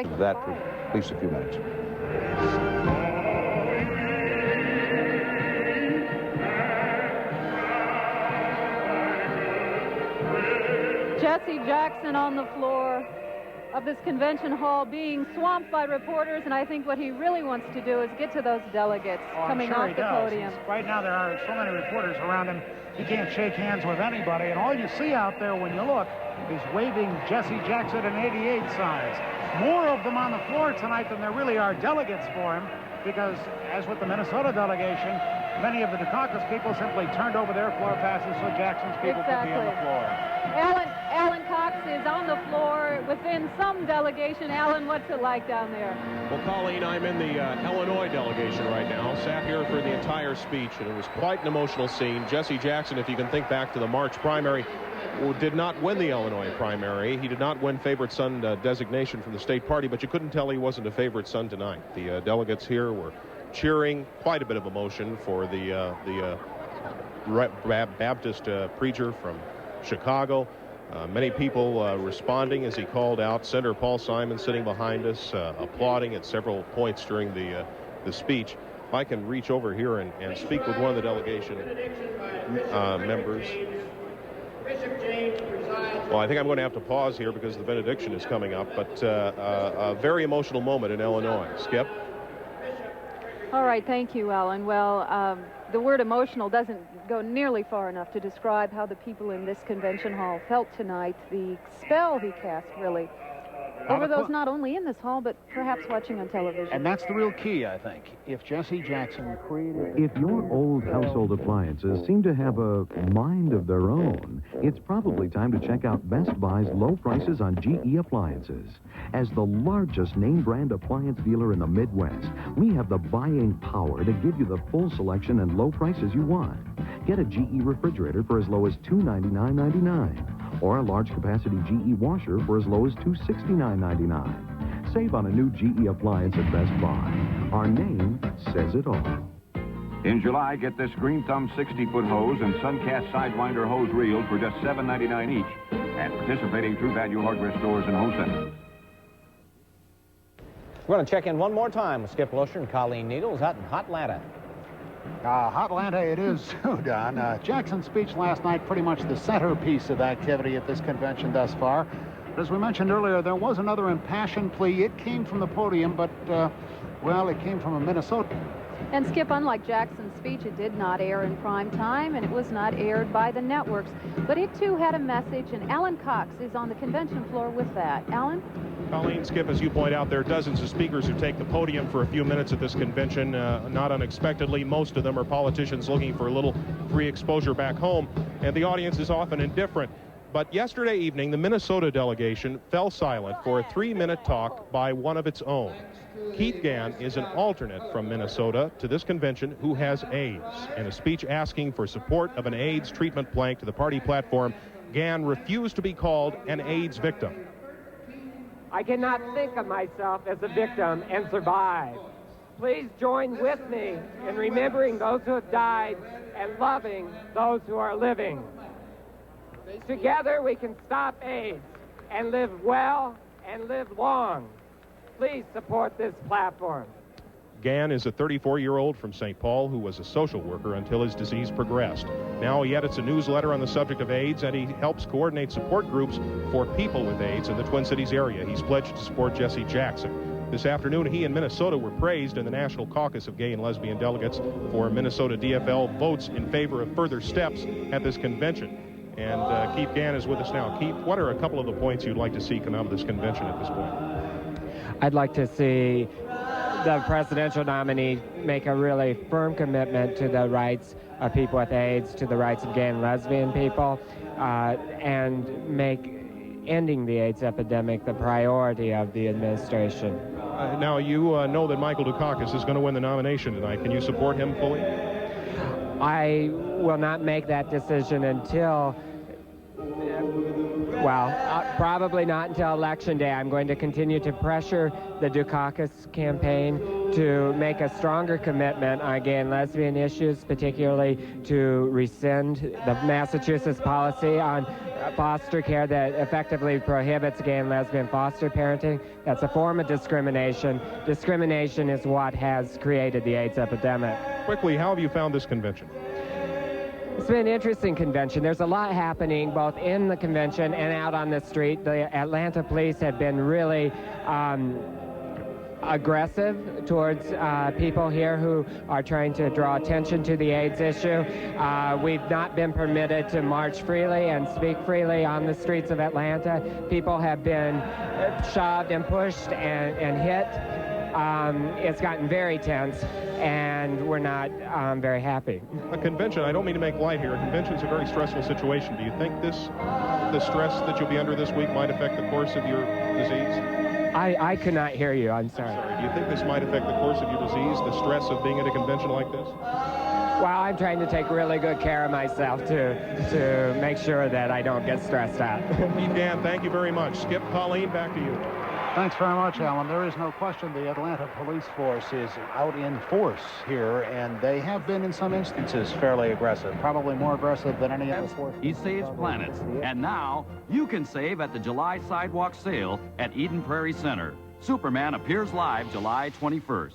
that for at least a few minutes. Jesse Jackson on the floor of this convention hall being swamped by reporters, and I think what he really wants to do is get to those delegates coming off the podium. Right now there are so many reporters around him, he can't shake hands with anybody, and all you see out there when you look is waving Jesse Jackson an 88 size. More of them on the floor tonight than there really are delegates for him, because as with the Minnesota delegation, many of the Dukakis people simply turned over their floor passes so Jackson's people could be on the floor. Alan Cox is on the floor within some delegation. Alan, what's it like down there? Well, Colleen, I'm in the Illinois delegation right now. Sat here for the entire speech, and it was quite an emotional scene. Jesse Jackson, if you can think back to the March primary, did not win the Illinois primary. He did not win favorite son designation from the state party, but you couldn't tell he wasn't a favorite son tonight. The delegates here were cheering, quite a bit of emotion for the Baptist preacher from Chicago. Many people responding as he called out. Senator Paul Simon sitting behind us, applauding at several points during the speech. If I can reach over here and speak with one of the delegation members. Well, I think I'm going to have to pause here because the benediction is coming up, but a very emotional moment in Illinois. Skip? All right, thank you, Alan. Well, the word emotional doesn't go nearly far enough to describe how the people in this convention hall felt tonight. The spell he cast, really, over those not only in this hall, but perhaps watching on television. And that's the real key, I think. If Jesse Jackson created... If your old household appliances seem to have a mind of their own, it's probably time to check out Best Buy's low prices on GE appliances. As the largest name-brand appliance dealer in the Midwest, we have the buying power to give you the full selection and low prices you want. Get a GE refrigerator for as low as $299.99, or a large capacity GE washer for as low as $269.99. Save on a new GE appliance at Best Buy. Our name says it all. In July, get this Green Thumb 60-foot hose and Suncast Sidewinder hose reel for just $7.99 each at participating True Value hardware stores and home centers. We're going to check in one more time with Skip Losher and Colleen Needles out in Hotlanta. Hotlanta it is, too, Don. Jackson's speech last night pretty much the centerpiece of activity at this convention thus far. But as we mentioned earlier, there was another impassioned plea. It came from the podium, but, well, it came from a Minnesota. And Skip, unlike Jackson's speech, it did not air in prime time, and it was not aired by the networks. But it, too, had a message, and Alan Cox is on the convention floor with that. Alan? Colleen, Skip, as you point out, there are dozens of speakers who take the podium for a few minutes at this convention. Not unexpectedly, most of them are politicians looking for a little free exposure back home, and the audience is often indifferent. But yesterday evening, the Minnesota delegation fell silent for a 3-minute talk by one of its own. Keith Gann is an alternate from Minnesota to this convention who has AIDS. In a speech asking for support of an AIDS treatment plank to the party platform, Gann refused to be called an AIDS victim. I cannot think of myself as a victim and survive. Please join with me in remembering those who have died and loving those who are living. Together we can stop AIDS and live well and live long. Please support this platform. Gann is a 34-year-old from St. Paul who was a social worker until his disease progressed. Now he edits a newsletter on the subject of AIDS, and he helps coordinate support groups for people with AIDS in the Twin Cities area. He's pledged to support Jesse Jackson. This afternoon, he and Minnesota were praised in the National Caucus of Gay and Lesbian Delegates for Minnesota DFL votes in favor of further steps at this convention. And Keith Gann is with us now. Keith, what are a couple of the points you'd like to see come out of this convention at this point? I'd like to see the presidential nominee make a really firm commitment to the rights of people with AIDS, to the rights of gay and lesbian people, and make ending the AIDS epidemic the priority of the administration. Now, you know that Michael Dukakis is going to win the nomination tonight. Can you support him fully? I will not make that decision until, well, Probably not until Election Day. I'm going to continue to pressure the Dukakis campaign to make a stronger commitment on gay and lesbian issues, particularly to rescind the Massachusetts policy on foster care that effectively prohibits gay and lesbian foster parenting. That's a form of discrimination. Discrimination is what has created the AIDS epidemic. Quickly, how have you found this convention? It's been an interesting convention. There's a lot happening both in the convention and out on the street. The Atlanta police have been really aggressive towards people here who are trying to draw attention to the AIDS issue. We've not been permitted to march freely and speak freely on the streets of Atlanta. People have been shoved and pushed and hit. It's gotten very tense, and we're not very happy. A convention, I don't mean to make light here, a convention's a very stressful situation. Do you think the stress that you'll be under this week might affect the course of your disease? I could not hear you, I'm sorry. Do you think this might affect the course of your disease, the stress of being at a convention like this? Well, I'm trying to take really good care of myself to make sure that I don't get stressed out. Dan, thank you very much. Skip, Colleen, back to you. Thanks very much, Alan. There is no question the Atlanta police force is out in force here, and they have been, in some instances, fairly aggressive, probably more aggressive than any other force. He saves planets. And now, you can save at the July Sidewalk Sale at Eden Prairie Center. Superman appears live July 21st.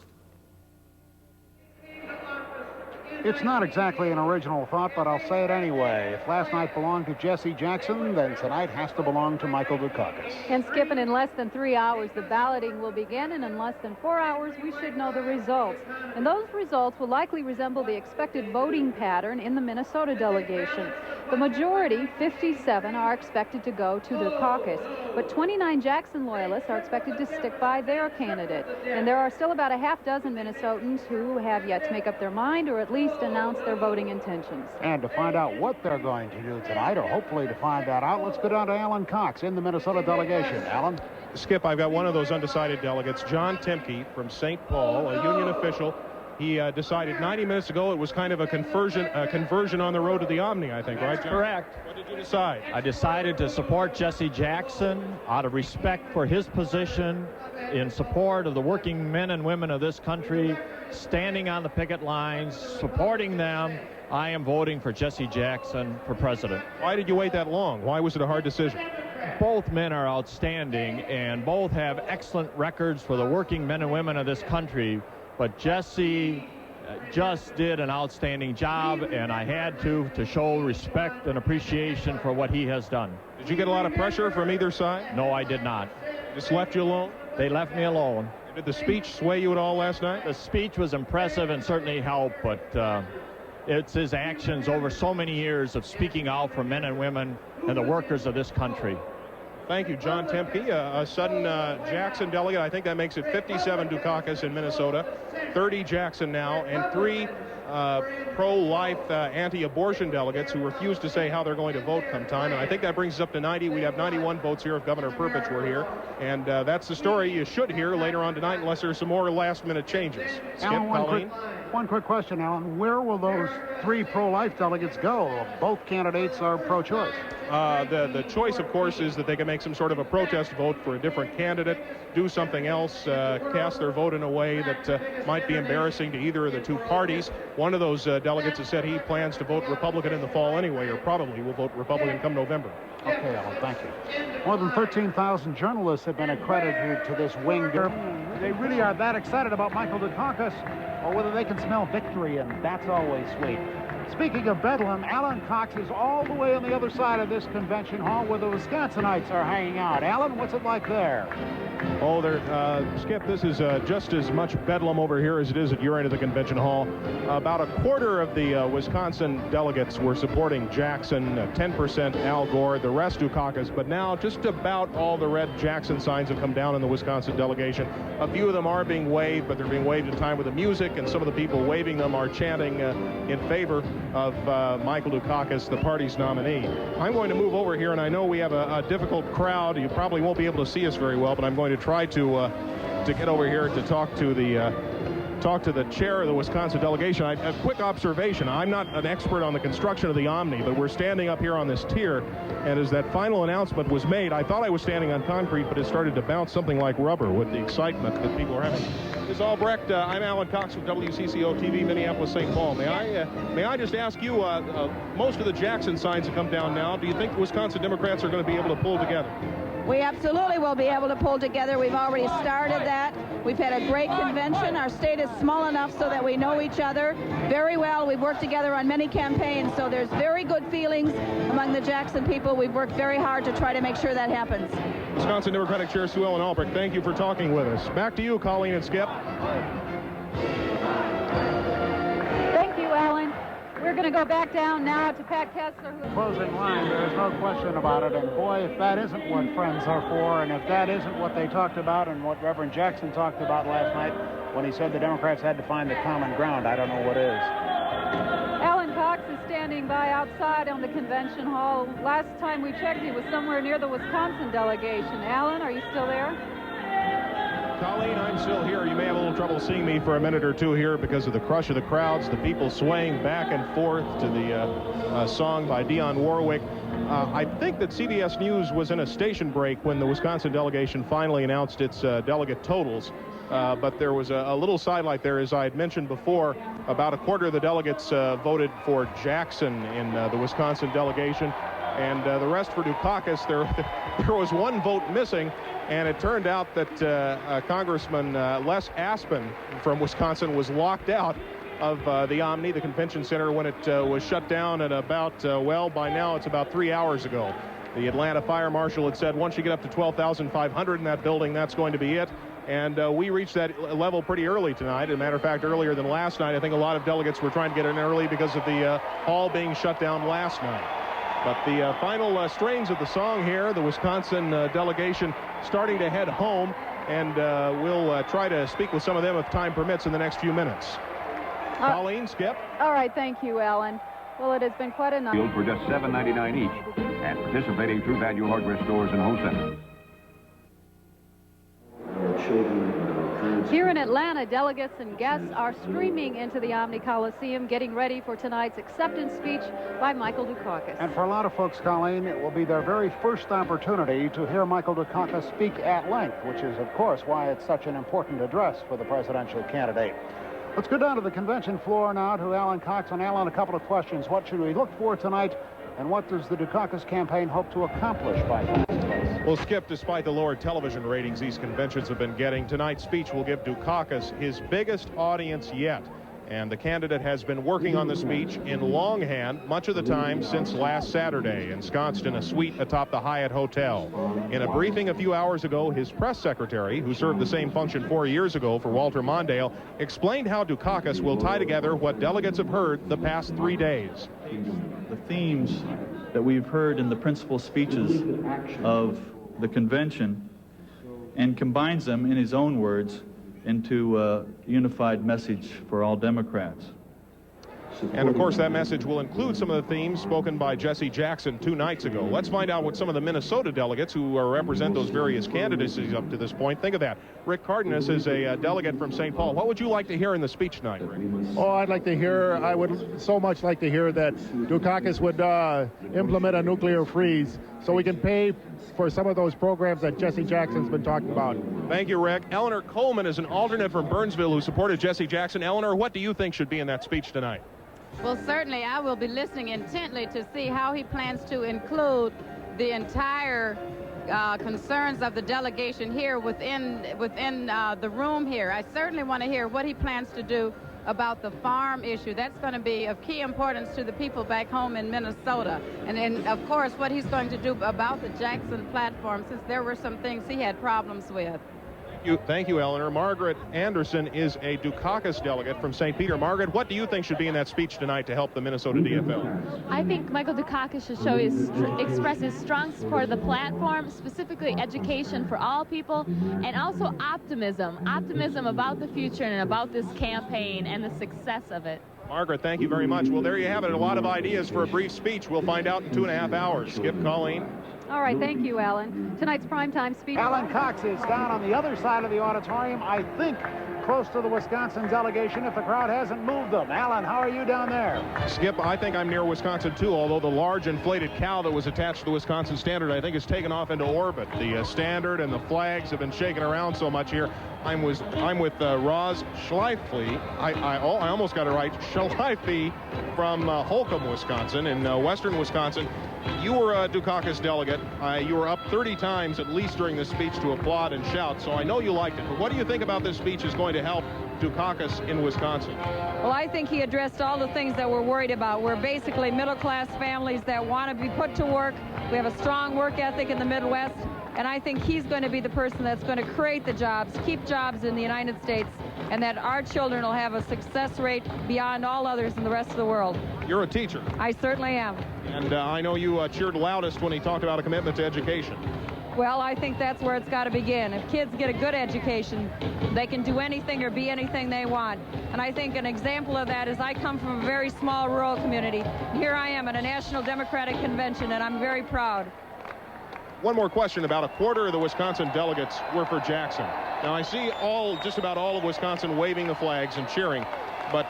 It's not exactly an original thought, but I'll say it anyway. If last night belonged to Jesse Jackson, then tonight has to belong to Michael Dukakis. And Skip, in less than 3 hours, the balloting will begin, and in less than 4 hours, we should know the results. And those results will likely resemble the expected voting pattern in the Minnesota delegation. The majority, 57, are expected to go to the caucus, but 29 Jackson loyalists are expected to stick by their candidate. And there are still about a half dozen Minnesotans who have yet to make up their mind or at least announce their voting intentions. And to find out what they're going to do tonight, or hopefully to find that out, let's go down to Alan Cox in the Minnesota delegation. Alan? Skip, I've got one of those undecided delegates, John Temke from St. Paul, a union official. He decided 90 minutes ago it was kind of a conversion on the road to the Omni, I think, right, John? Correct. What did you decide? I decided to support Jesse Jackson out of respect for his position in support of the working men and women of this country, standing on the picket lines, supporting them. I am voting for Jesse Jackson for president. Why did you wait that long? Why was it a hard decision? Both men are outstanding, and both have excellent records for the working men and women of this country. But Jesse just did an outstanding job, and I had to show respect and appreciation for what he has done. Did you get a lot of pressure from either side? No, I did not. Just left you alone? They left me alone. Did the speech sway you at all last night? The speech was impressive and certainly helped, but it's his actions over so many years of speaking out for men and women and the workers of this country. Thank you, John Temke, a sudden Jackson delegate. I think that makes it 57 Dukakis in Minnesota, 30 Jackson now, and 3 pro-life anti-abortion delegates who refuse to say how they're going to vote come time. And I think that brings us up to 90. We have 91 votes here if Governor Perpich were here. And that's the story you should hear later on tonight, unless there's some more last-minute changes. Skip, Alan, one quick question, Alan. Where will those 3 pro-life delegates go? Both candidates are pro-choice. The choice, of course, is that they can make some sort of a protest vote for a different candidate, do something else, cast their vote in a way that might be embarrassing to either of the 2 parties. One of those delegates has said he plans to vote Republican in the fall anyway, or probably will vote Republican come November. Okay, Alan, thank you. More than 13,000 journalists have been accredited to this wing. They really are that excited about Michael Dukakis, or whether they can smell victory, and that's always sweet. Speaking of Bedlam, Alan Cox is all the way on the other side of this convention hall where the Wisconsinites are hanging out. Alan, what's it like there? Oh, Skip, this is just as much bedlam over here as it is at your end of the convention hall. About a quarter of the Wisconsin delegates were supporting Jackson, 10% Al Gore, the rest Dukakis, but now just about all the red Jackson signs have come down in the Wisconsin delegation. A few of them are being waved, but they're being waved in time with the music, and some of the people waving them are chanting in favor of Michael Dukakis, the party's nominee. I'm going to move over here, and I know we have a difficult crowd. You probably won't be able to see us very well, but I'm going to try to get over here to talk to the talk to the chair of the Wisconsin delegation. A quick observation. I'm not an expert on the construction of the Omni, but we're standing up here on this tier, and as that final announcement was made, I thought I was standing on concrete, but it started to bounce something like rubber with the excitement that people are having. Ms. Albrecht, I'm Alan Cox with WCCO TV, Minneapolis, St. Paul. May I just ask you, most of the Jackson signs have come down now. Do you think the Wisconsin Democrats are going to be able to pull together? We absolutely will be able to pull together. We've already started that. We've had a great convention. Our state is small enough so that we know each other very well. We've worked together on many campaigns, so there's very good feelings among the Jackson people. We've worked very hard to try to make sure that happens. Wisconsin Democratic Chair Sue Ellen Albrecht, thank you for talking with us. Back to you, Colleen and Skip. Thank you, Alan. We're going to go back down now to Pat Kessler. Closing line, there's no question about it. And boy, if that isn't what friends are for, and if that isn't what they talked about and what Reverend Jackson talked about last night when he said the Democrats had to find the common ground, I don't know what is. Alan Cox is standing by outside on the convention hall. Last time we checked, he was somewhere near the Wisconsin delegation. Alan, are you still there? Colleen, I'm still here. You may have a little trouble seeing me for a minute or two here because of the crush of the crowds, the people swaying back and forth to the song by Dionne Warwick. I think that CBS News was in a station break when the Wisconsin delegation finally announced its delegate totals. But there was a little sidelight there, as I had mentioned before. About a quarter of the delegates voted for Jackson in the Wisconsin delegation, and the rest for Dukakis. There was one vote missing, and it turned out that Congressman Les Aspin from Wisconsin was locked out of the Omni, the convention center, when it was shut down at about, well, by now it's about 3 hours ago. The Atlanta fire marshal had said once you get up to 12,500 in that building, that's going to be it. And we reached that level pretty early tonight. As a matter of fact, earlier than last night. I think a lot of delegates were trying to get in early because of the hall being shut down last night. But the final strains of the song here, the Wisconsin delegation starting to head home, and we'll try to speak with some of them if time permits in the next few minutes. Colleen, Skip. All right, thank you, Alan. Well, it has been quite a night. For just $7.99 each at participating True Value hardware stores and home centers. Here in Atlanta, delegates and guests are streaming into the Omni Coliseum, getting ready for tonight's acceptance speech by Michael Dukakis. And for a lot of folks, Colleen, it will be their very first opportunity to hear Michael Dukakis speak at length, which is, of course, why it's such an important address for the presidential candidate. Let's go down to the convention floor now to Alan Cox. And Alan, a couple of questions. What should we look for tonight, and what does the Dukakis campaign hope to accomplish by tonight's place? Well, Skip, despite the lower television ratings these conventions have been getting, tonight's speech will give Dukakis his biggest audience yet. And the candidate has been working on the speech in longhand much of the time since last Saturday, ensconced in a suite atop the Hyatt Hotel. In a briefing a few hours ago, his press secretary, who served the same function 4 years ago for Walter Mondale, explained how Dukakis will tie together what delegates have heard the past 3 days. The themes that we've heard in the principal speeches of the convention, and combines them, in his own words, into a unified message for all Democrats. And of course that message will include some of the themes spoken by Jesse Jackson 2 nights ago. Let's find out what some of the Minnesota delegates who represent those various candidacies up to this point think of that. Rick Cardenas is a delegate from St. Paul. What would you like to hear in the speech tonight, Rick? Oh, I would so much like to hear that Dukakis would implement a nuclear freeze so we can pay for some of those programs that Jesse Jackson's been talking about. Thank you, Rick. Eleanor Coleman is an alternate from Burnsville who supported Jesse Jackson. Eleanor, what do you think should be in that speech tonight? Well, certainly I will be listening intently to see how he plans to include the entire concerns of the delegation here within the room here. I certainly want to hear what he plans to do about the farm issue. That's going to be of key importance to the people back home in Minnesota. And of course, what he's going to do about the Jackson platform, since there were some things he had problems with. Thank you, Eleanor. Margaret Anderson is a Dukakis delegate from St. Peter. Margaret, what do you think should be in that speech tonight to help the Minnesota DFL? I think Michael Dukakis should express his strong support of the platform, specifically education for all people, and also optimism about the future and about this campaign and the success of it. Margaret, thank you very much. Well, there you have it. A lot of ideas for a brief speech. We'll find out in 2.5 hours. Skip, Colleen. All right, thank you, Alan. Tonight's primetime speech. Alan Cox is down on the other side of the auditorium, I think close to the Wisconsin delegation if the crowd hasn't moved them. Alan, how are you down there? Skip, I think I'm near Wisconsin too, although the large inflated cow that was attached to the Wisconsin Standard I think is taken off into orbit. The standard and the flags have been shaken around so much here. I'm with Roz Schleifle. I almost got it right. Schleifle from Holcomb, Wisconsin, in western Wisconsin. You were a Dukakis delegate. You were up 30 times at least during this speech to applaud and shout, so I know you liked it. But what do you think about this speech is going to help Dukakis in Wisconsin? Well, I think he addressed all the things that we're worried about. We're basically middle-class families that want to be put to work. We have a strong work ethic in the Midwest, and I think he's going to be the person that's going to create the jobs, keep jobs in the United States, and that our children will have a success rate beyond all others in the rest of the world. You're a teacher. I certainly am. And I know you cheered loudest when he talked about a commitment to education. Well, I think that's where it's got to begin. If kids get a good education, they can do anything or be anything they want. And I think an example of that is I come from a very small rural community. Here I am at a National Democratic Convention, and I'm very proud. One more question. About a quarter of the Wisconsin delegates were for Jackson. Now, I see just about all of Wisconsin waving the flags and cheering. But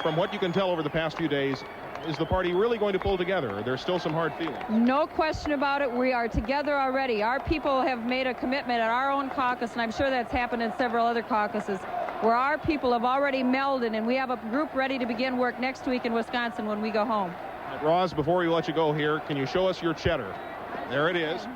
from what you can tell over the past few days, is the party really going to pull together? Or there's still some hard feelings? No question about it. We are together already. Our people have made a commitment at our own caucus, and I'm sure that's happened in several other caucuses, where our people have already melded, and we have a group ready to begin work next week in Wisconsin when we go home. Roz, before we let you go here, can you show us your cheddar? There it is.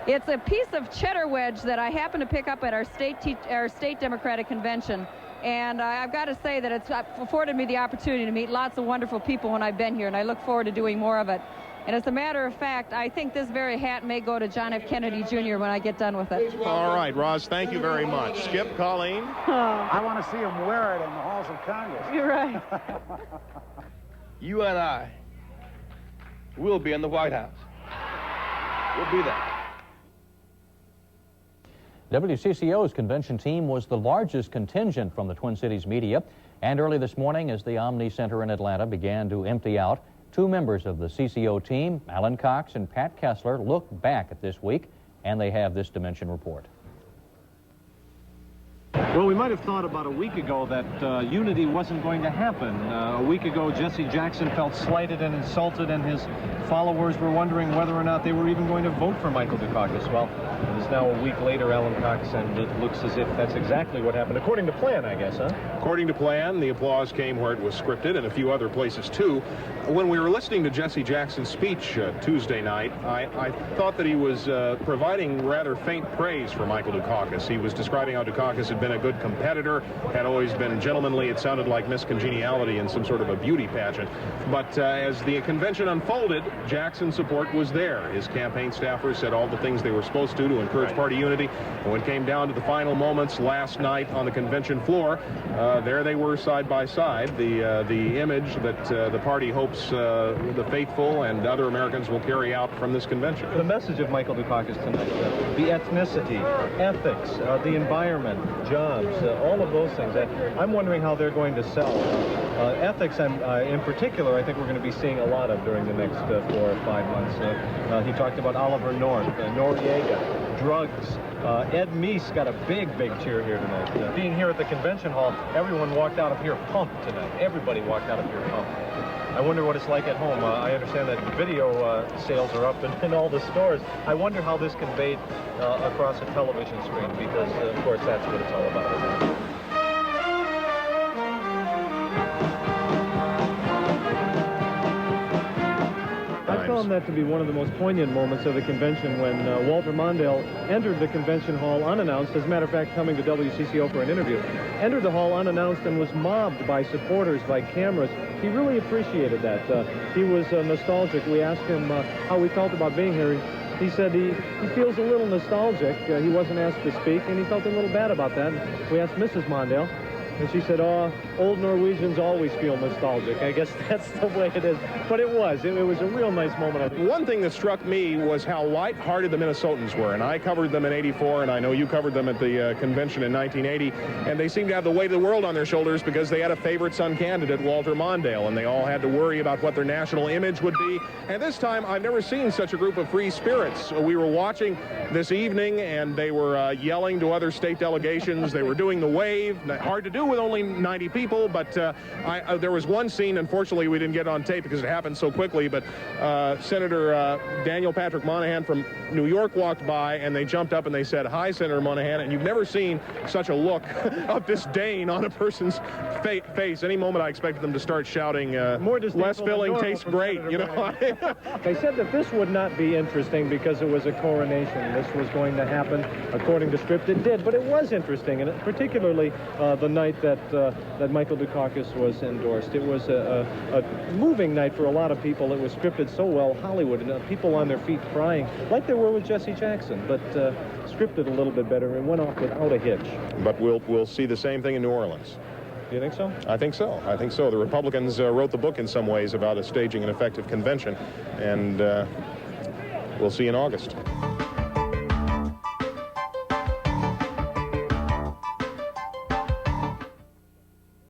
It's a piece of cheddar wedge that I happened to pick up at our state Democratic Convention. And I've got to say that it's afforded me the opportunity to meet lots of wonderful people when I've been here, and I look forward to doing more of it. And as a matter of fact, I think this very hat may go to John F. Kennedy Jr. when I get done with it. All right, Roz, thank you very much. Skip, Colleen? I want to see him wear it in the halls of Congress. You're right. You and I will be in the White House. We'll be there. WCCO's convention team was the largest contingent from the Twin Cities media, and early this morning as the Omni Center in Atlanta began to empty out, two members of the CCO team, Alan Cox and Pat Kessler, look back at this week, and they have this Dimension report. Well, we might have thought about a week ago that unity wasn't going to happen. A week ago, Jesse Jackson felt slighted and insulted, and his followers were wondering whether or not they were even going to vote for Michael Dukakis. Well, it is now a week later, Alan Cox, and it looks as if that's exactly what happened. According to plan, I guess, huh? According to plan, the applause came where it was scripted, and a few other places, too. When we were listening to Jesse Jackson's speech Tuesday night, I thought that he was providing rather faint praise for Michael Dukakis. He was describing how Dukakis had been a good competitor, had always been gentlemanly. It sounded like Miss Congeniality in some sort of a beauty pageant. But as the convention unfolded, Jackson's support was there. His campaign staffers said all the things they were supposed to encourage party unity. And when it came down to the final moments last night on the convention floor, there they were side by side, the image that the party hopes the faithful and other Americans will carry out from this convention. The message of Michael Dukakis tonight, the ethnicity, ethics, the environment, jobs, all of those things. I'm wondering how they're going to sell. Ethics, in particular, I think we're going to be seeing a lot of during the next 4 or 5 months. He talked about Oliver North, Noriega, drugs. Ed Meese got a big cheer here tonight. Being here at the convention hall, everyone walked out of here pumped tonight. Everybody walked out of here pumped. I wonder what it's like at home. I understand that video sales are up in all the stores. I wonder how this conveyed across a television screen, because, of course, that's what it's all about, isn't it? I found that to be one of the most poignant moments of the convention when Walter Mondale entered the convention hall unannounced, as a matter of fact, coming to WCCO for an interview, entered the hall unannounced and was mobbed by supporters, by cameras. He really appreciated that. He was nostalgic. We asked him how he felt about being here. He said he feels a little nostalgic. He wasn't asked to speak, and he felt a little bad about that. We asked Mrs. Mondale, And she said, oh, old Norwegians always feel nostalgic. I guess that's the way it is. But it was a real nice moment. One thing that struck me was how light-hearted the Minnesotans were, and I covered them in '84, and I know you covered them at the convention in 1980, and they seemed to have the weight of the world on their shoulders because they had a favorite son candidate, Walter Mondale, and they all had to worry about what their national image would be. And this time, I've never seen such a group of free spirits. We were watching this evening, and they were yelling to other state delegations. They were doing the wave. Hard to do with only 90 people, but there was one scene, unfortunately we didn't get on tape because it happened so quickly, but Senator Daniel Patrick Moynihan from New York walked by, and they jumped up and they said, "Hi, Senator Moynihan," and you've never seen such a look of disdain on a person's face. Any moment I expected them to start shouting, "Less filling tastes great," you know. They said that this would not be interesting because it was a coronation. This was going to happen according to script. It did, but it was interesting, and particularly the night that Michael Dukakis was endorsed. It was a moving night for a lot of people. It was scripted so well, Hollywood, and people on their feet crying, like they were with Jesse Jackson, but scripted a little bit better and went off without a hitch. But we'll see the same thing in New Orleans. Do you think so? I think so. I think so. The Republicans wrote the book in some ways about staging an effective convention, and we'll see in August.